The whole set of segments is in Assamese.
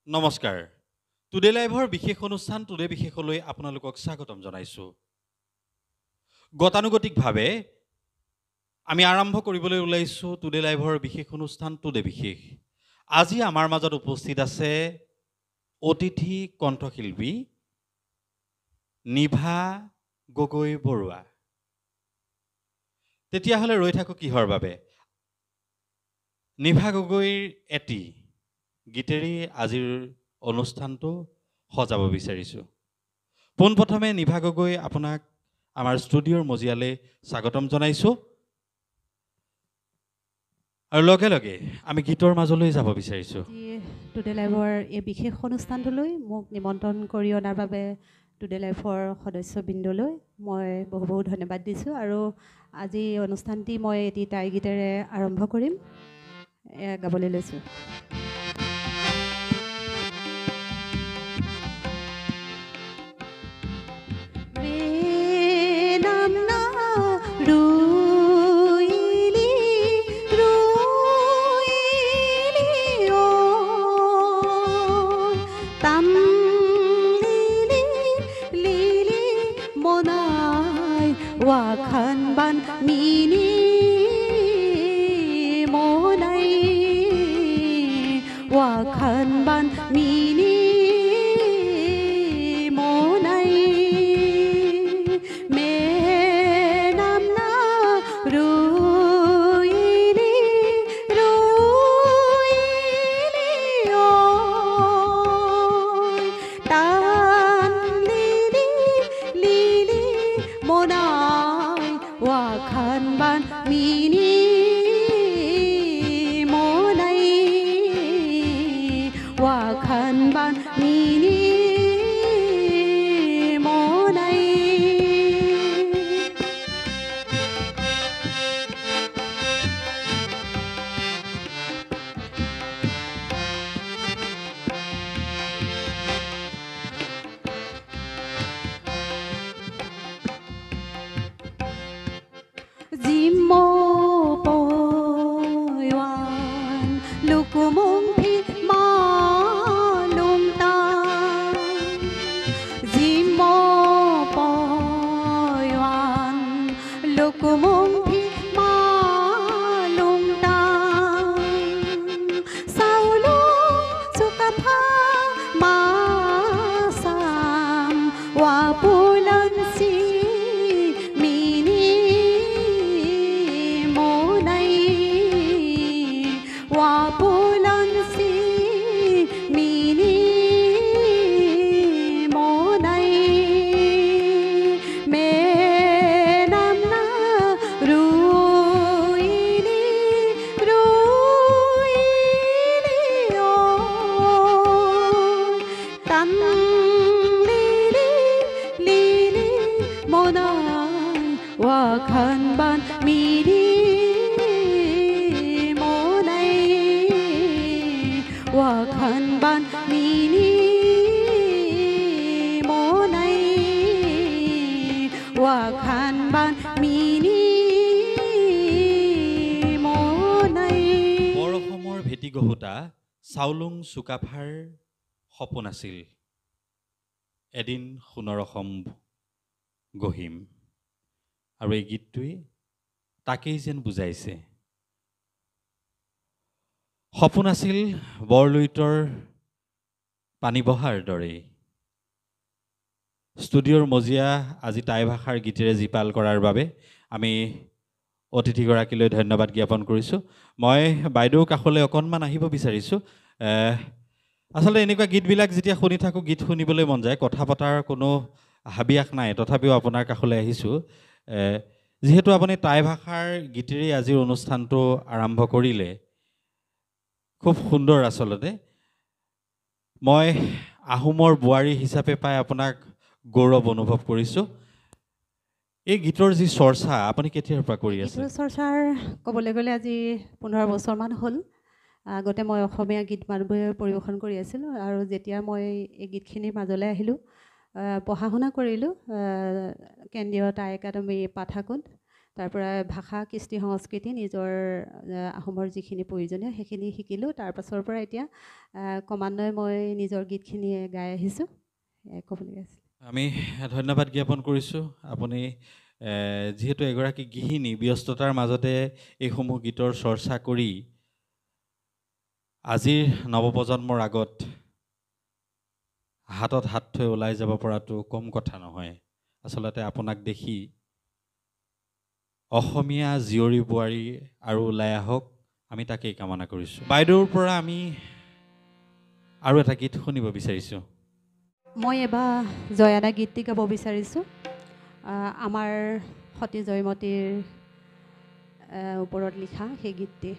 নমস্কাৰ টুডে লাইভৰ বিশেষ অনুষ্ঠান টুডে বিশেষলৈ আপোনালোকক স্বাগতম জনাইছোঁ গতানুগতিকভাৱে আমি আৰম্ভ কৰিবলৈ ওলাইছোঁ টুডে লাইভৰ বিশেষ অনুষ্ঠান টুডে বিশেষ আজি আমাৰ মাজত উপস্থিত আছে অতিথি কণ্ঠশিল্পী নিভা গগৈ বৰুৱা তেতিয়াহ'লে ৰৈ থাকো কিহৰ বাবে নিভা গগৈৰ এটি গীতেৰে আজিৰ অনুষ্ঠানটো সজাব বিচাৰিছোঁ পোনপ্ৰথমে নিভা গগৈ আপোনাক আমাৰ ষ্টুডিঅ'ৰ মজিয়ালৈ স্বাগতম জনাইছোঁ আৰু লগে লগে আমি গীতৰ মাজলৈ যাব বিচাৰিছোঁ টুডে লাইভৰ এই বিশেষ অনুষ্ঠানটোলৈ মোক নিমন্ত্ৰণ কৰি অনাৰ বাবে টুডে লাইভৰ সদস্যবৃন্দলৈ মই বহু বহু ধন্যবাদ দিছোঁ আৰু আজি অনুষ্ঠানটি মই এটি তাই গীতেৰে আৰম্ভ কৰিম গাবলৈ লৈছোঁ Wakan ban mini monai Wakan ban mini monai me nam na ruili oi tan lili lili monai Wakan ban mini monai Wakan ban mini monai Zimo poiwan lukumong phi malum ta Zimo poiwan lukumong phi malum ta Saulo sukapha masam wa pulan si Wapulan si mini monai me nam na ruili oi tan lili lili monai wakan ban mini Wakan ban mini monai Wakan ban mini monai বৰ অসমৰ ভেটি গহুতা চাউলুং চুকাফাৰ সপোন আছিল এদিন সোণৰ অসম গহিম আৰু এই গীতটোৱে তাকেই যেন বুজাইছে সপোন আছিল বৰলুইতৰ পানী বহাৰ দৰে ষ্টুডিঅ'ৰ মজিয়া আজি টাই ভাষাৰ গীতেৰে জীপাল কৰাৰ বাবে আমি অতিথিগৰাকীলৈ ধন্যবাদ জ্ঞাপন কৰিছোঁ মই বাইদেউৰ কাষলৈ অকণমান আহিব বিচাৰিছোঁ আচলতে এনেকুৱা গীতবিলাক যেতিয়া শুনি থাকোঁ গীত শুনিবলৈ মন যায় কথা পতাৰ কোনো হাবিয়াস নাই তথাপিও আপোনাৰ কাষলৈ আহিছোঁ যিহেতু আপুনি টাই ভাষাৰ গীতেৰেই আজিৰ অনুষ্ঠানটো আৰম্ভ কৰিলে খুব সুন্দৰ আচলতে মই আহোমৰ বোৱাৰী হিচাপে পাই আপোনাক গৌৰৱ অনুভৱ কৰিছোঁ এই গীতৰ যি চৰ্চা আপুনি কেতিয়াৰ পৰা কৰি আছে গীতৰ চৰ্চাৰ ক'বলৈ গ'লে আজি 15 বছৰমান হ'ল আগতে মই অসমীয়া গীত মানবোৰ পৰিৱেশন কৰি আছিলোঁ আৰু যেতিয়া মই এই গীতখিনিৰ মাজলৈ আহিলোঁ পঢ়া শুনা কৰিলোঁ কেন্দ্ৰীয় টাই একাডেমী পাঠাকুত তাৰ পৰা ভাষা কৃষ্টি সংস্কৃতি নিজৰ আহোমৰ যিখিনি প্ৰয়োজনীয় সেইখিনি শিকিলোঁ। তাৰ পাছৰ পৰা এতিয়া ক্ৰমান্বয়ে মই নিজৰ গীতখিনি গাই আহিছোঁ। ক'বলগীয়া আছিল। আমি ধন্যবাদ জ্ঞাপন কৰিছোঁ। আপুনি যিহেতু এগৰাকী গৃহিণী, ব্যস্ততাৰ মাজতে এইসমূহ গীতৰ চৰ্চা কৰি আজিৰ নৱপ্ৰজন্মৰ আগত হাতত হাত থৈ ওলাই যাব পৰাটো কম কথা নহয়। আচলতে আপোনাক দেখি অসমীয়া জীয়ৰী বোৱাৰী আৰু ওলাই আহক, আমি তাকেই কামনা কৰিছোঁ। বাইদেউৰ পৰা আমি আৰু এটা গীত শুনিব বিচাৰিছোঁ। মই এবাৰ জয়ানা গীতটি গাব বিচাৰিছোঁ। আমাৰ সতী জয়মতীৰ ওপৰত লিখা সেই গীতটি।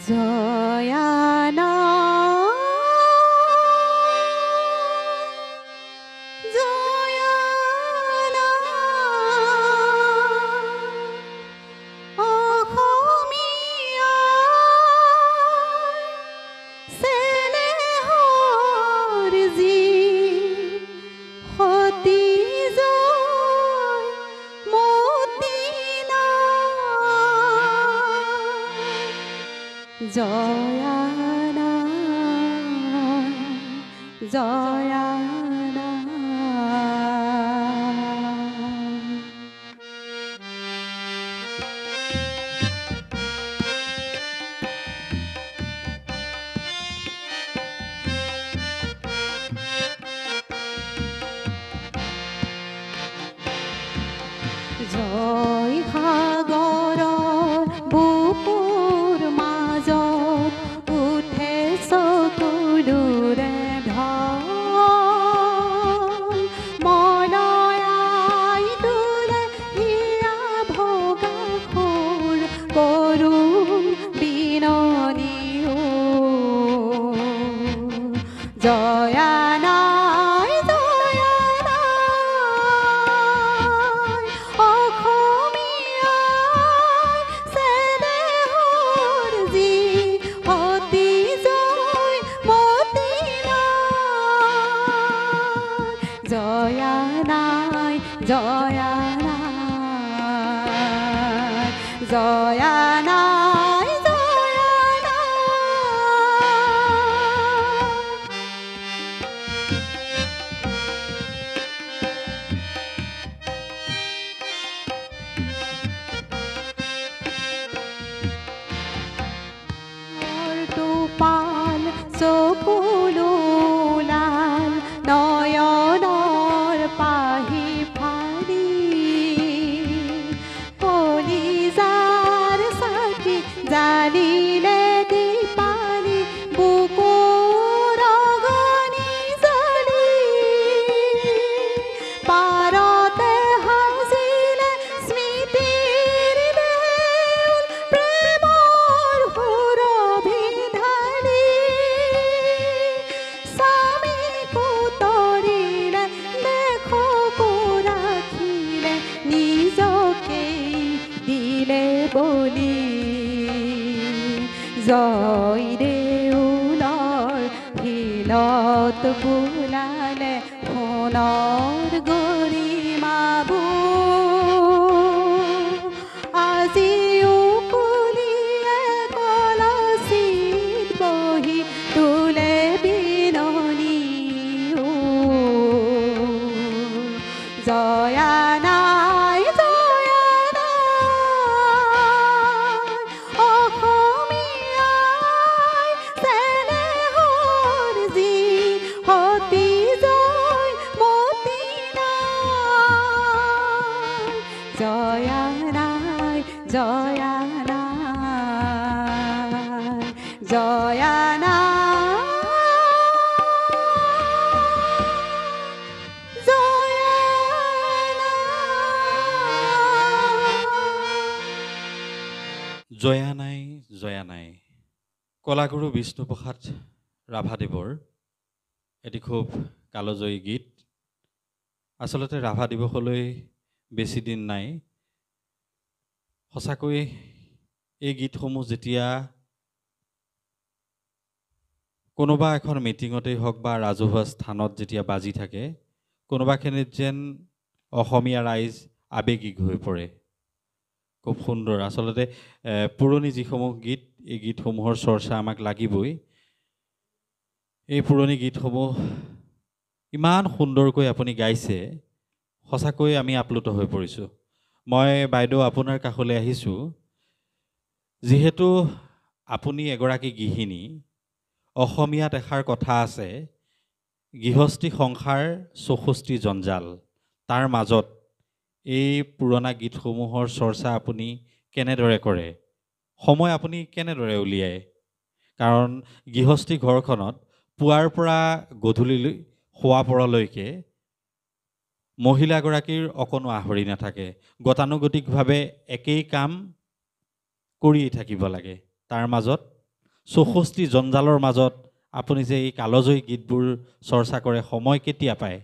জয়ানা জয়ানা জয়ানা জয় সাগৰৰ বুকুৰ মাজত উঠে চকুলোৰে ঢল, মলয়াই তোলে হিয়া ভগা সুৰ কৰোঁ বিননি জয়ানা জয়ানা জয়ানা জয়ানা টোপাল চকুলো লাল নয়নৰ পাহি জানিলে দীপালি বুকুৰ অগনি জ্বলি, পাৰতে সাজিলে স্মৃতিৰ দেউল প্ৰেমৰ সুৰভি ঢালি, স্বামী কুতৰিলে দেখোঁ ৰাখিলে নিজকেই দিলে বলি, জয় দেউলৰ শিলত বোলালে সোণৰ গৰিমাবোৰ, আজিও কুলিয়ে কলচীত বহি তোলে বিননি জয়ানা জয়ানা জয়ানা জয়ানা জয়া নাই জয়া নাই, কলাগুৰু বিষ্ণুপ্ৰসাদ ৰাভাদেৱৰ এটি খুব কালজয়ী গীত। আচলতে ৰাভা দিৱসলৈ বেছি দিন নাই। সঁচাকৈ এই গীতসমূহ যেতিয়া কোনোবা এখন মিটিঙতেই হওক বা ৰাজহুৱা স্থানত যেতিয়া বাজি থাকে, কোনোবাখিনিত যেন অসমীয়া ৰাইজ আৱেগিক হৈ পৰে খুব সুন্দৰ আচলতে পুৰণি যিসমূহ গীত এই গীতসমূহৰ চৰ্চা আমাক লাগিবই এই পুৰণি গীতসমূহ ইমান সুন্দৰকৈ আপুনি গাইছে সঁচাকৈ আমি আপ্লুত হৈ পৰিছোঁ মই বাইদেউ আপোনাৰ কাষলৈ আহিছোঁ যিহেতু আপুনি এগৰাকী গৃহিণী অসমীয়াত এষাৰ কথা আছে গৃহস্থী সংসাৰ চৌষষ্ঠি জঞ্জাল তাৰ মাজত এই পুৰণা গীতসমূহৰ চৰ্চা আপুনি কেনেদৰে কৰে সময় আপুনি কেনেদৰে উলিয়ায় কাৰণ গৃহস্থী ঘৰখনত পুৱাৰ পৰা গধূলিলৈ শোৱা পৰলৈকে মহিলাগৰাকীৰ অকণো আহৰি নাথাকে গতানুগতিকভাৱে একেই কাম কৰিয়েই থাকিব লাগে তাৰ মাজত চৌষষ্ঠি জঞ্জালৰ মাজত আপুনি যে এই কালজয়ী গীতবোৰ চৰ্চা কৰে সময় কেতিয়া পায়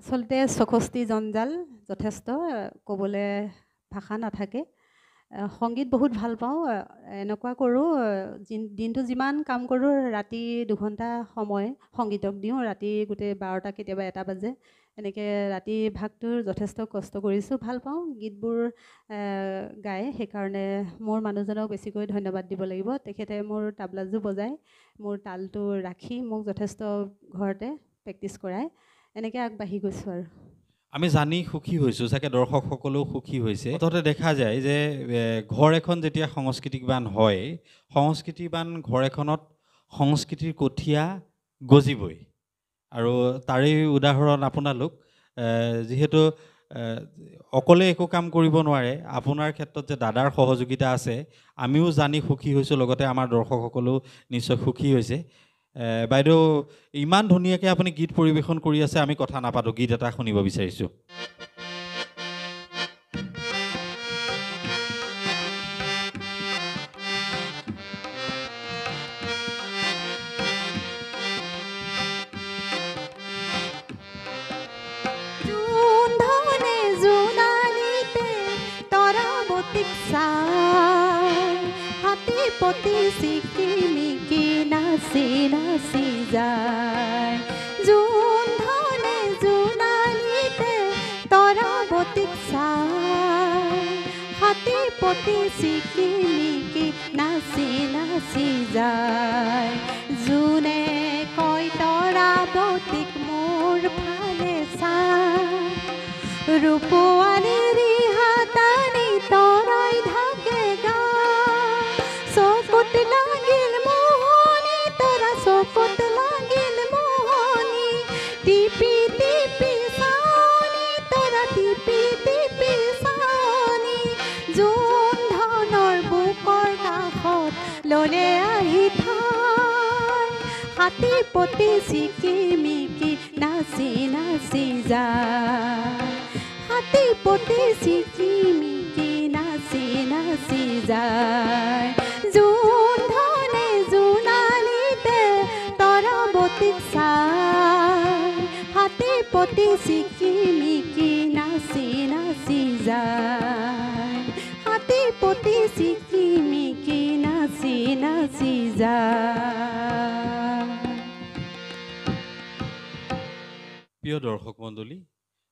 আচলতে ৬৬ জঞ্জাল যথেষ্ট ক'বলৈ ভাষা নাথাকে সংগীত বহুত ভাল পাওঁ এনেকুৱা কৰোঁ দিনটো যিমান কাম কৰোঁ ৰাতি ২ ঘণ্টা সময় সংগীতক দিওঁ ৰাতি গোটেই ১২টা কেতিয়াবা ১টা বাজে এনেকৈ ৰাতি ভাগটোৰ যথেষ্ট কষ্ট কৰিছোঁ ভাল পাওঁ গীতবোৰ গাই সেইকাৰণে মোৰ মানুহজনক বেছিকৈ ধন্যবাদ দিব লাগিব তেখেতে মোৰ তাবলাযোৰ বজায় মোৰ তালটো ৰাখি মোক যথেষ্ট ঘৰতে প্ৰেক্টিছ কৰায় এনেকৈ আগবাঢ়ি গৈছোঁ আৰু আমি জানি সুখী হৈছোঁ চাগে দৰ্শকসকলেও সুখী হৈছে অততে দেখা যায় যে ঘৰ এখন যেতিয়া সংস্কৃতিবান হয় সংস্কৃতিবান ঘৰ এখনত সংস্কৃতিৰ কঠীয়া গজিবই আৰু তাৰেই উদাহৰণ আপোনালোক যিহেতু অকলে একো কাম কৰিব নোৱাৰে আপোনাৰ ক্ষেত্ৰত যে দাদাৰ সহযোগিতা আছে আমিও জানি সুখী হৈছোঁ লগতে আমাৰ দৰ্শকসকলেও নিশ্চয় সুখী হৈছে বাইদেউ ইমান ধুনীয়াকৈ আপুনি গীত পৰিৱেশন কৰি আছে আমি কথা নাপাতো গীত এটা শুনিব বিচাৰিছোঁ নাচি নাচি যায় জোন ধনে জোনালীতে তৰাৱতীক চাই হাতী পতি চিকিমিকি নাচি নাচি যায় জোনে কয় তৰাৱতীক মোৰ ফালে চাই ৰূপোৱালী ৰিহাতানি তৰাই ঢাকে গা চকুত লাগিল মোহনী তৰা চকুত লাগিল মোহনী টিপি টিপি চানি তৰা টিপি টিপি চানি জোন ধনৰ বুকৰ কাষত ললে আহি ঠাই হাতী পতি চিকিমিকি নাচি নাচি যায় হাতী পতি চিকিমিকি নাচি নাচি যায় জোন ধনে জোনালীতে তৰাৱতীক চাই হাতী পতি চিকিমিকি নাচি নাচি যায় হাতী পতি চিকিমিকি নাচি নাচি যায় প্ৰিয় দৰ্শক মণ্ডলী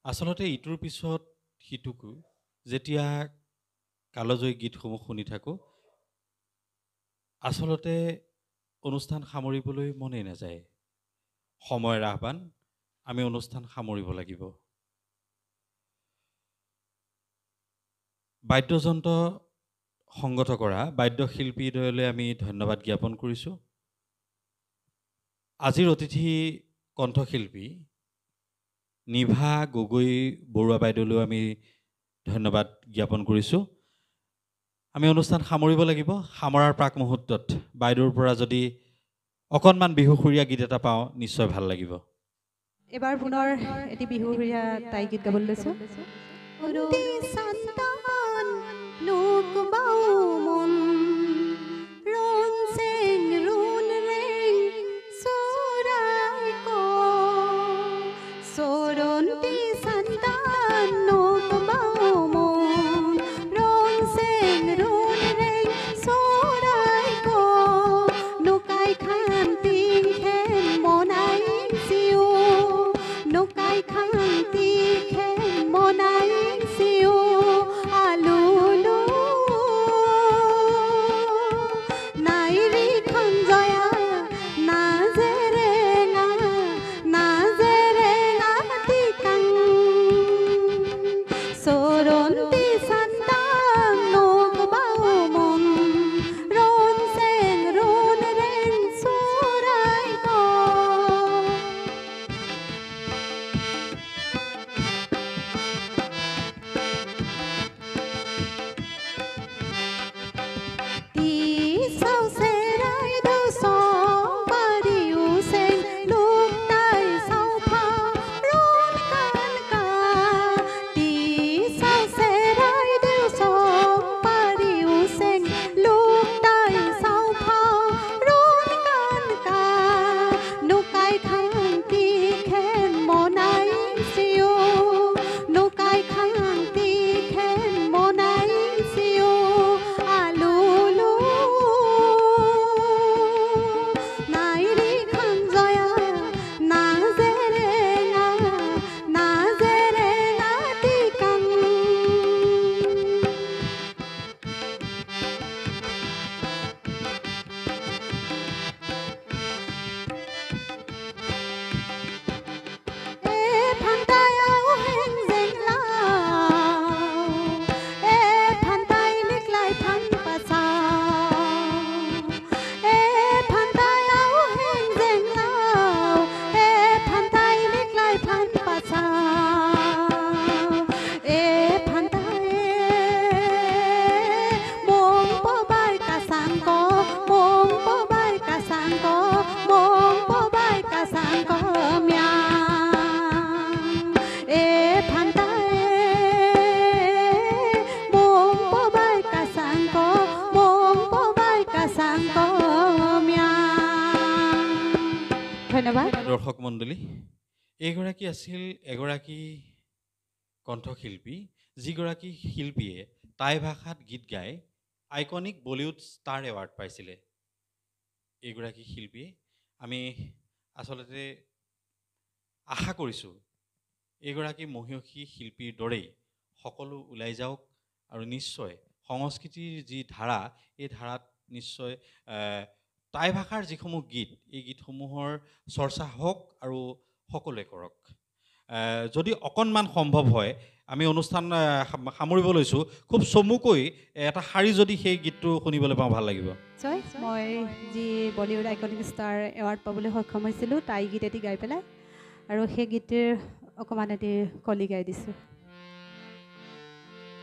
আচলতে ইটোৰ পিছত সিটোকো যেতিয়া কালজয়ী গীতসমূহ শুনি থাকোঁ আচলতে অনুষ্ঠান সামৰিবলৈ মনেই নাযায় সময়ৰ আহ্বান আমি অনুষ্ঠান সামৰিব লাগিব বাদ্যযন্ত্ৰ সংগত কৰা বাদ্যশিল্পীদ্বয়লৈ আমি ধন্যবাদ জ্ঞাপন কৰিছোঁ আজিৰ অতিথি কণ্ঠশিল্পী নিভা গগৈ বৰুৱা বাইদেউলৈ আমি ধন্যবাদ জ্ঞাপন কৰিছোঁ আমি অনুষ্ঠান সামৰিব লাগিব সামৰাৰ প্ৰাক মুহূৰ্তত বাইদেউৰ পৰা যদি অকণমান বিহুসুৰীয়া গীত এটা পাওঁ নিশ্চয় ভাল লাগিব এবাৰ পুনৰ এটি বিহুসুৰীয়া তাই গীত গাবলৈ লৈছোঁ Nukay kang tiken mo na yung siyo ধন্যবাদ। দৰ্শক মণ্ডলী, এইগৰাকী আছিল এগৰাকী কণ্ঠশিল্পী, যিগৰাকী শিল্পীয়ে টাই ভাষাত গীত গাই আইকনিক বলিউড ষ্টাৰ এৱাৰ্ড পাইছিলে। এইগৰাকী শিল্পীয়ে আমি আচলতে আশা কৰিছোঁ এইগৰাকী মহিয়সী শিল্পীৰ দৰেই সকলো ওলাই যাওক আৰু নিশ্চয় সংস্কৃতিৰ যি ধাৰা, এই ধাৰাত নিশ্চয় টাই ভাষাৰ যিসমূহ গীত, এই গীতসমূহৰ চৰ্চা হওক আৰু সকলোৱে কৰক। যদি অকণমান সম্ভৱ হয়, আমি অনুষ্ঠান সামৰিব লৈছোঁ, খুব চমুকৈ এটা শাৰী যদি সেই গীতটো শুনিবলৈ পাওঁ ভাল লাগিব। নিশ্চয়, মই যি বলিউড আইকনিক ষ্টাৰ এৱাৰ্ড পাবলৈ সক্ষম হৈছিলোঁ তাই গীত এটি গাই পেলাই, আৰু সেই গীতটিৰ অকণমান এটি কলি গাই দিছোঁ।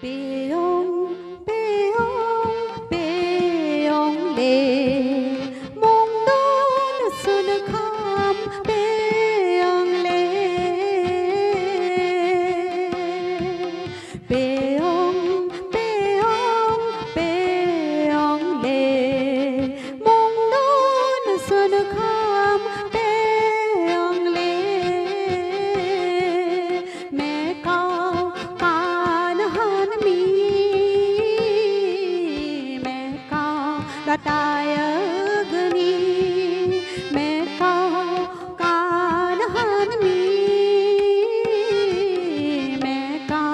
পেয়ং পেয়ং পেয়ং লে মংডল সুন খাম পেয়ং লে পেয়ং পেয়ং পেয়ং লে মংডল সুন খাম পেয়ং লে মে কান হান মি মে কা দাতায়গনি মে কান হান মি মে কা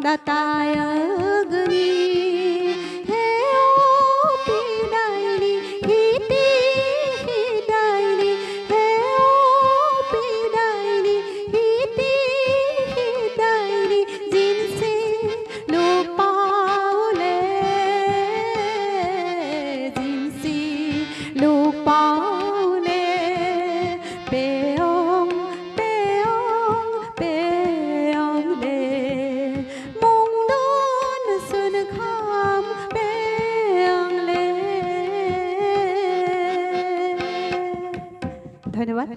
দাতায়গনি হে ও পিদাইনি হিতি হিদাইনি হে ও পিদাইনি হিতি হিদাইনি জিনসে লো পাউলে জিনসি লো পাউলে পেয়ং পেয়ং পেয়ং লে মংডন সুন খাম পেয়ং লে। ধন্যবাদ।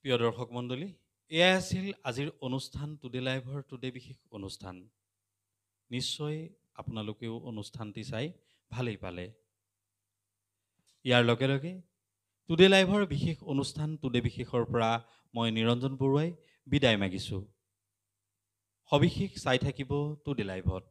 প্ৰিয় দৰ্শক মণ্ডলী, এয়াই আছিল আজিৰ অনুষ্ঠান টুডে লাইভৰ টুডে বিশেষ অনুষ্ঠান। নিশ্চয় আপোনালোকেও অনুষ্ঠানটি চাই ভালেই পালে। ইয়াৰ লগে লগে টুডে লাইভৰ বিশেষ অনুষ্ঠান টুডে বিশেষৰ পৰা মই নিৰঞ্জন বৰুৱাই বিদায় মাগিছোঁ। সবিশেষ চাই থাকিব টুডে লাইভত।